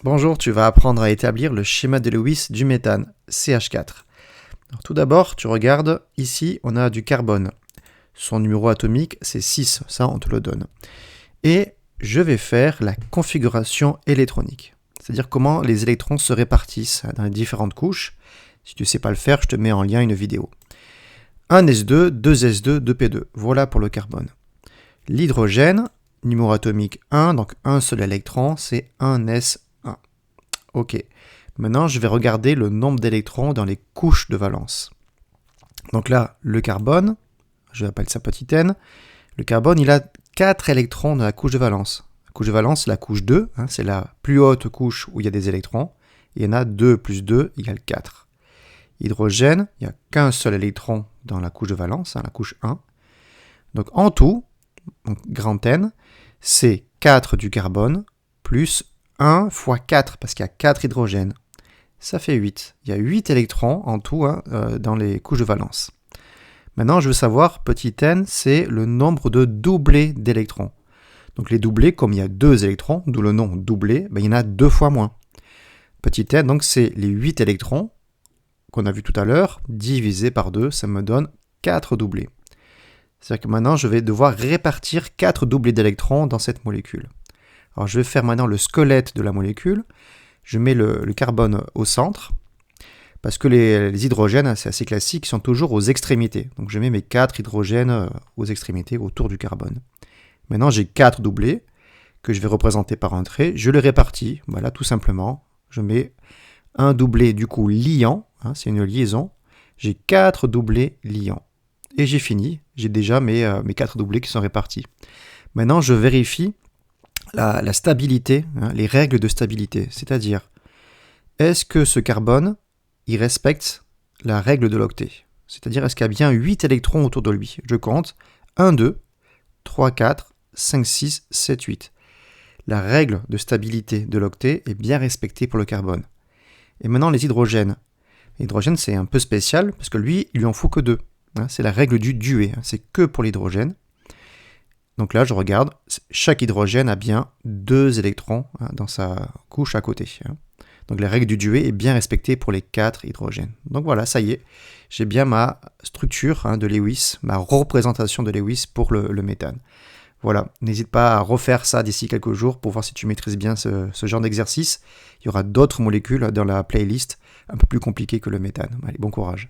Bonjour, tu vas apprendre à établir le schéma de Lewis du méthane, CH4. Alors, tout d'abord, tu regardes, ici, on a du carbone. Son numéro atomique, c'est 6, ça on te le donne. Et je vais faire la configuration électronique, c'est-à-dire comment les électrons se répartissent dans les différentes couches. Si tu ne sais pas le faire, je te mets en lien une vidéo. 1s2, 2s2, 2p2, voilà pour le carbone. L'hydrogène, numéro atomique 1, donc un seul électron, c'est 1s1. Ok, maintenant je vais regarder le nombre d'électrons dans les couches de valence. Donc là, le carbone, je l'appelle ça petit n, le carbone il a 4 électrons dans la couche de valence. La couche de valence, c'est la couche 2, c'est la plus haute couche où il y a des électrons. Il y en a 2 plus 2 égale 4. Hydrogène, il n'y a qu'un seul électron dans la couche de valence, la couche 1. Donc en tout, donc grand N, c'est 4 du carbone plus 1 fois 4, parce qu'il y a 4 hydrogènes. Ça fait 8. Il y a 8 électrons en tout dans les couches de valence. Maintenant, je veux savoir, petit n, c'est le nombre de doublés d'électrons. Donc les doublés, comme il y a 2 électrons, d'où le nom doublé, il y en a 2 fois moins. Petit n, donc c'est les 8 électrons qu'on a vu tout à l'heure, divisé par 2, ça me donne 4 doublés. C'est-à-dire que maintenant, je vais devoir répartir 4 doublés d'électrons dans cette molécule. Alors je vais faire maintenant le squelette de la molécule. Je mets le carbone au centre, parce que les hydrogènes, c'est assez classique, sont toujours aux extrémités. Donc je mets mes 4 hydrogènes aux extrémités, autour du carbone. Maintenant j'ai 4 doublés, que je vais représenter par un trait. Je les répartis, voilà, tout simplement. Je mets un doublé du coup liant, c'est une liaison. J'ai 4 doublés liants. Et j'ai fini, j'ai déjà mes 4 doublés qui sont répartis. Maintenant je vérifie la stabilité, les règles de stabilité, c'est-à-dire, est-ce que ce carbone, il respecte la règle de l'octet? C'est-à-dire, est-ce qu'il y a bien 8 électrons autour de lui? Je compte, 1, 2, 3, 4, 5, 6, 7, 8. La règle de stabilité de l'octet est bien respectée pour le carbone. Et maintenant, les hydrogènes. L'hydrogène, c'est un peu spécial, parce que lui, il lui en faut que 2. C'est la règle du duet, c'est que pour l'hydrogène. Donc là, je regarde, chaque hydrogène a bien 2 électrons dans sa couche à côté. Donc la règle du duet est bien respectée pour les 4 hydrogènes. Donc voilà, ça y est, j'ai bien ma structure de Lewis, ma représentation de Lewis pour le méthane. Voilà, n'hésite pas à refaire ça d'ici quelques jours pour voir si tu maîtrises bien ce genre d'exercice. Il y aura d'autres molécules dans la playlist un peu plus compliquées que le méthane. Allez, bon courage.